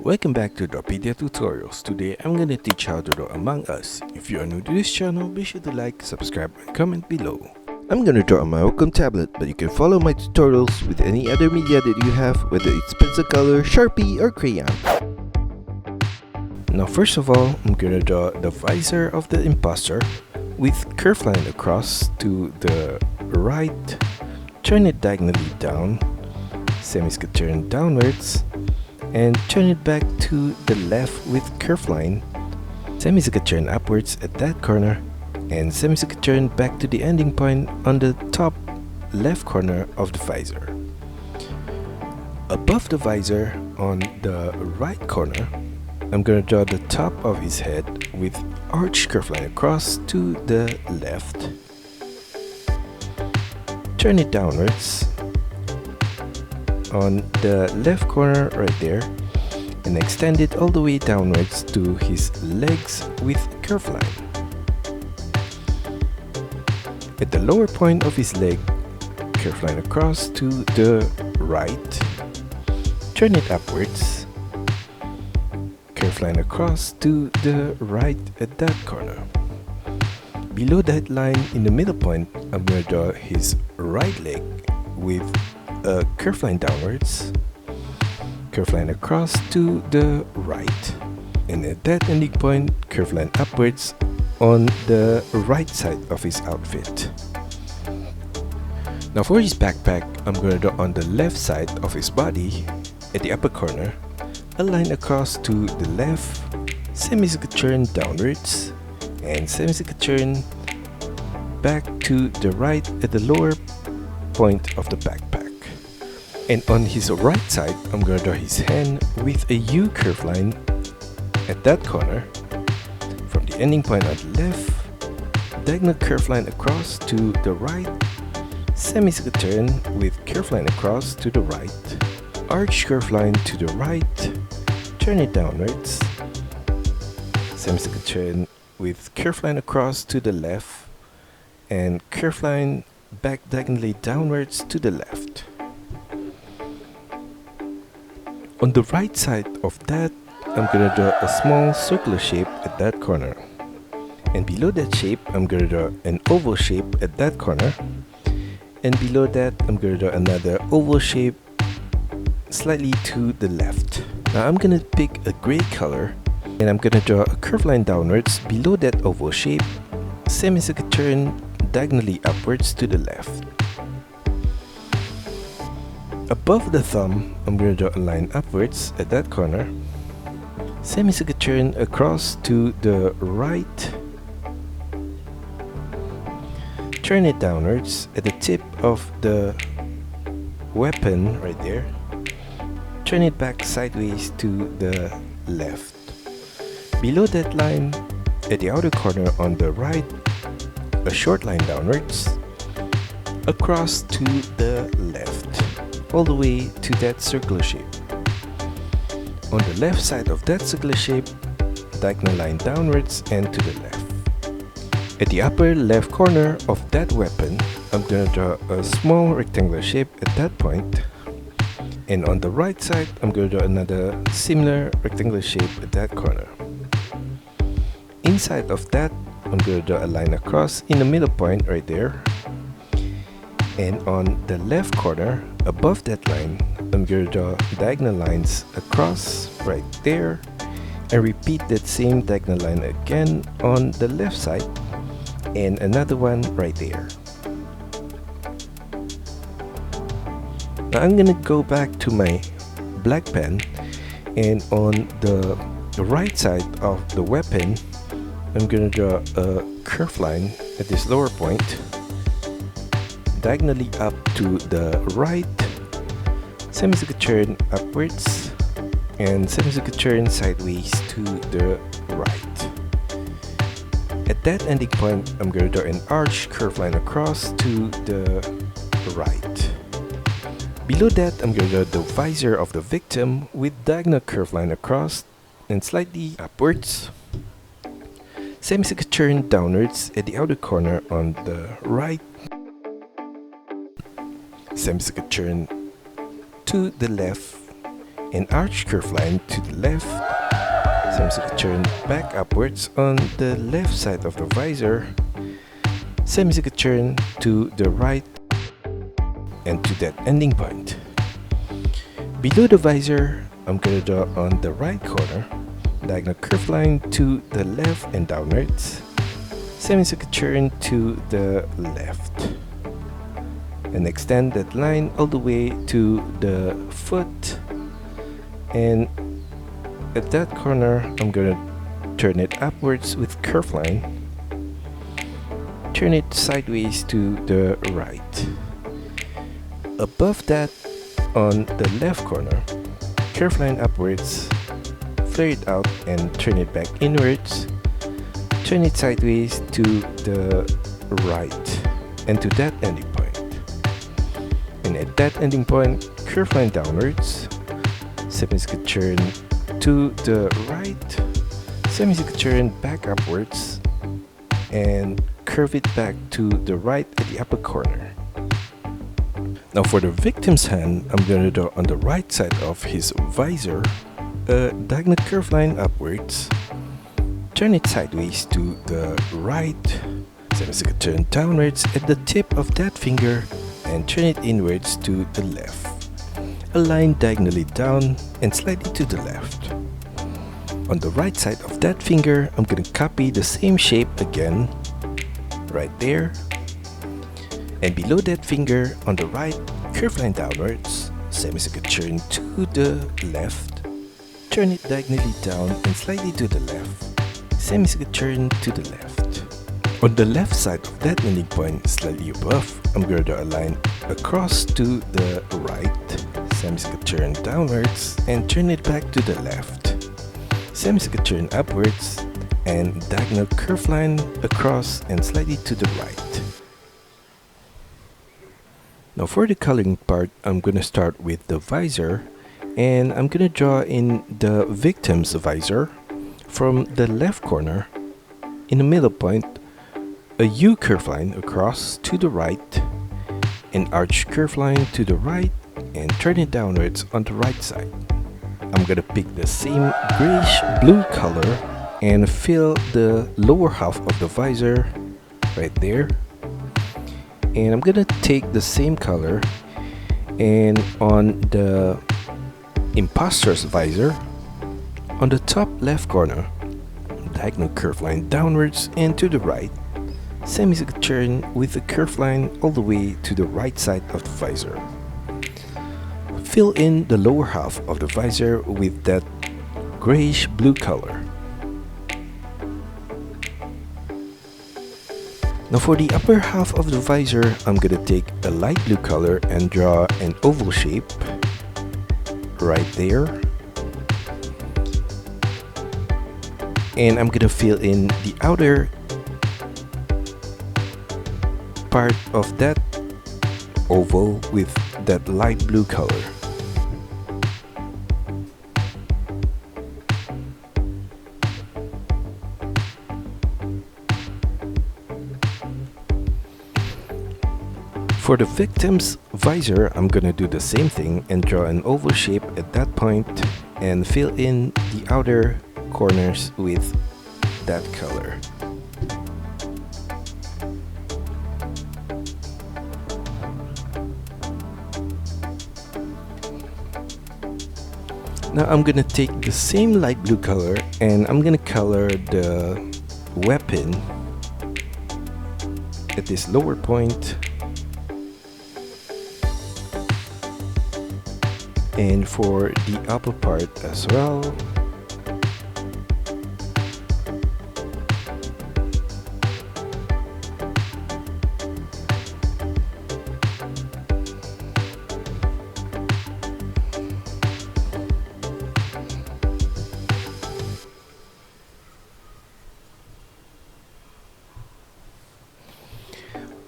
Welcome back to Drawpedia tutorials. Today I'm gonna teach how to draw Among Us. If you are new to this channel, be sure to like, subscribe and comment below. I'm gonna draw on my Wacom tablet, but you can follow my tutorials with any other media that you have, whether it's pencil color, Sharpie or crayon. Now first of all, I'm gonna draw the visor of the imposter with curve line across to the right, turn it diagonally down, semi-turn downwards, and turn it back to the left with curve line, semi-turn upwards at that corner, and semi-turn back to the ending point on the top left corner of the visor. Above the visor on the right corner, I'm gonna draw the top of his head with arch curve line across to the left, turn it downwards on the left corner right there, and extend it all the way downwards to his legs with curve line. At the lower point of his leg, curve line across to the right, turn it upwards, curve line across to the right at that corner. Below that line in the middle point, I'm going to draw his right leg with a curve line downwards, curve line across to the right, and at that ending point, curve line upwards on the right side of his outfit. Now for his backpack, I'm going to draw on the left side of his body, at the upper corner, a line across to the left, semi-turn downwards, and semi-turn back to the right at the lower point of the backpack. And on his right side, I'm going to draw his hand with a U curve line at that corner, from the ending point on the left, diagonal curve line across to the right, semi-turn with curve line across to the right, arch curve line to the right, turn it downwards, semi-turn with curve line across to the left, and curve line back diagonally downwards to the left. On the right side of that, I'm gonna draw a small circular shape at that corner. And below that shape, I'm gonna draw an oval shape at that corner. And below that, I'm gonna draw another oval shape slightly to the left. Now I'm gonna pick a gray color, and I'm gonna draw a curve line downwards below that oval shape, semi-turn diagonally upwards to the left. Above the thumb, I'm going to draw a line upwards at that corner, semi-turn across to the right, turn it downwards at the tip of the weapon right there, turn it back sideways to the left. Below that line, at the outer corner on the right, a short line downwards, across to the left, all the way to that circular shape. On the left side of that circular shape, diagonal line downwards and to the left. At the upper left corner of that weapon, I'm going to draw a small rectangular shape at that point. And on the right side, I'm going to draw another similar rectangular shape at that corner. Inside of that, I'm going to draw a line across in the middle point right there. And on the left corner, above that line, I'm going to draw diagonal lines across right there, and repeat that same diagonal line again on the left side, and another one right there. Now I'm going to go back to my black pen, and on the right side of the weapon, I'm going to draw a curve line at this lower point, diagonally up to the right, semi-turn upwards, and semi-turn sideways to the right. At that ending point, I'm going to draw an arch curve line across to the right. Below that, I'm going to draw the visor of the victim with diagonal curve line across and slightly upwards, semi-turn downwards at the outer corner on the right, semi-turn to the left, an arch curve line to the left, semicircular turn back upwards on the left side of the visor, semicircular turn to the right and to that ending point. Below the visor, I'm going to draw on the right corner, diagonal curve line to the left and downwards, semicircular turn to the left, and extend that line all the way to the foot, and at that corner I'm going to turn it upwards with curve line, turn it sideways to the right. Above that, on the left corner, curve line upwards, flare it out and turn it back inwards, turn it sideways to the right and to that ending point. And at that ending point, curve line downwards, semicircular turn to the right, semicircular turn back upwards, and curve it back to the right at the upper corner. Now for the victim's hand, I'm going to draw on the right side of his visor a diagonal curve line upwards, turn it sideways to the right, semicircular turn downwards at the tip of that finger and turn it inwards to the left. A line diagonally down and slightly to the left. On the right side of that finger, I'm going to copy the same shape again, right there. And below that finger, on the right, curve line downwards, semicircular turn to the left, turn it diagonally down and slightly to the left, semicircular turn to the left. On the left side of that ending point, slightly above, I'm going to draw a line across to the right, semicircular turn downwards and turn it back to the left, semicircular turn upwards and diagonal curve line across and slightly to the right. Now for the coloring part, I'm going to start with the visor, and I'm going to draw in the victim's visor from the left corner, in the middle point, a U curve line across to the right, an arch curve line to the right, and turn it downwards on the right side. I'm going to pick the same grayish blue color and fill the lower half of the visor right there. And I'm gonna take the same color and on the imposter's visor, on the top left corner, diagonal curve line downwards and to the right, semicircular turn with a curve line all the way to the right side of the visor. Fill in the lower half of the visor with that grayish blue color. Now for the upper half of the visor, I'm gonna take a light blue color and draw an oval shape right there. And I'm gonna fill in the outer part of that oval with that light blue color. For the victim's visor, I'm gonna do the same thing and draw an oval shape at that point and fill in the outer corners with that color. Now I'm gonna take the same light blue color and I'm gonna color the weapon at this lower point and for the upper part as well.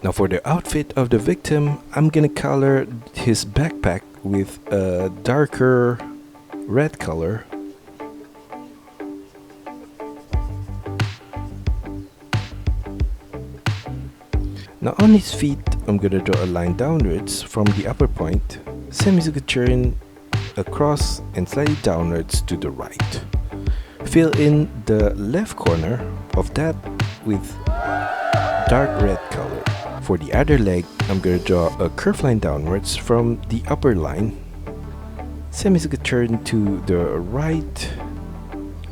Now for the outfit of the victim, I'm gonna color his backpack with a darker red color. Now on his feet, I'm gonna draw a line downwards from the upper point, semicircular turn across and slightly downwards to the right. Fill in the left corner of that with dark red color. For the other leg, I'm going to draw a curved line downwards from the upper line. Semicircle turn to the right,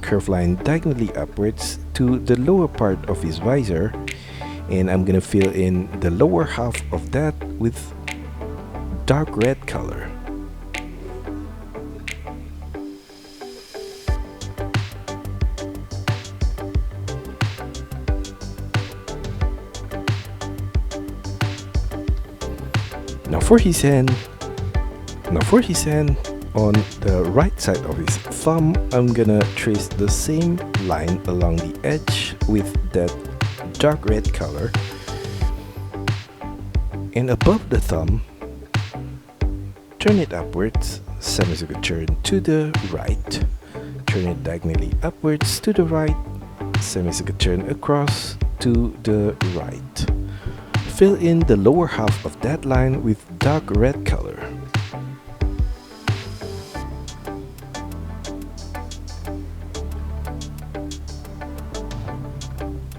curved line diagonally upwards to the lower part of his visor, and I'm going to fill in the lower half of that with dark red color. Now for his hand on the right side of his thumb, I'm gonna trace the same line along the edge with that dark red color. And above the thumb, turn it upwards, semicircle turn to the right, turn it diagonally upwards to the right, semicircle turn across to the right. Fill in the lower half of that line with dark red color.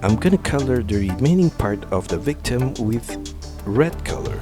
I'm gonna color the remaining part of the victim with red color.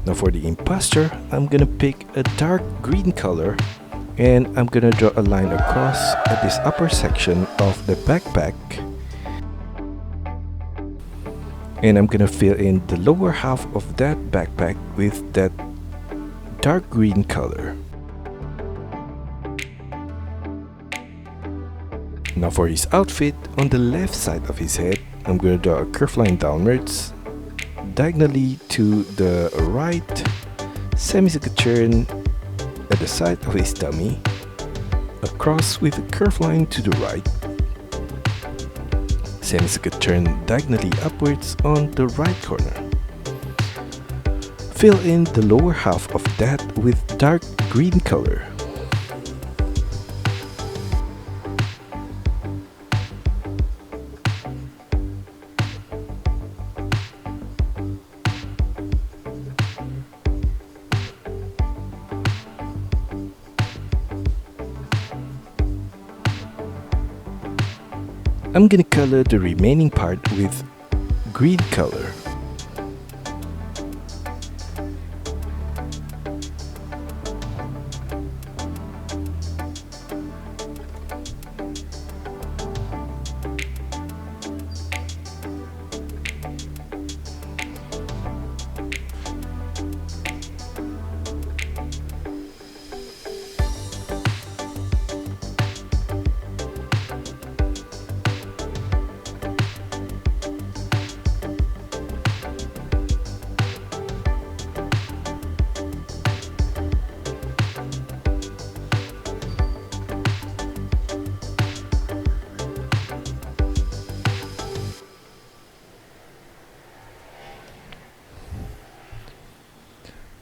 Now for the imposter, I'm gonna pick a dark green color and I'm gonna draw a line across at this upper section of the backpack, and I'm gonna fill in the lower half of that backpack with that dark green color. Now for his outfit, on the left side of his head, I'm gonna draw a curved line downwards, diagonally to the right, semicircle turn at the side of his tummy, across with a curved line to the right, semicircle turn diagonally upwards on the right corner. Fill in the lower half of that with dark green color. I'm gonna color the remaining part with green color.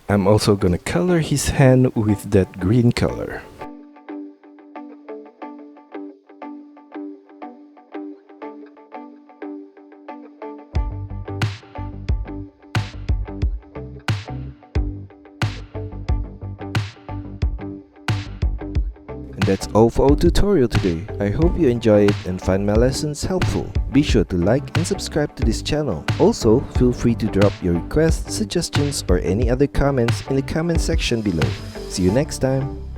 I'm also gonna color his hand with that green color. And that's all for our tutorial today. I hope you enjoy it and find my lessons helpful. Be sure to like and subscribe to this channel. Also, feel free to drop your requests, suggestions, or any other comments in the comment section below. See you next time!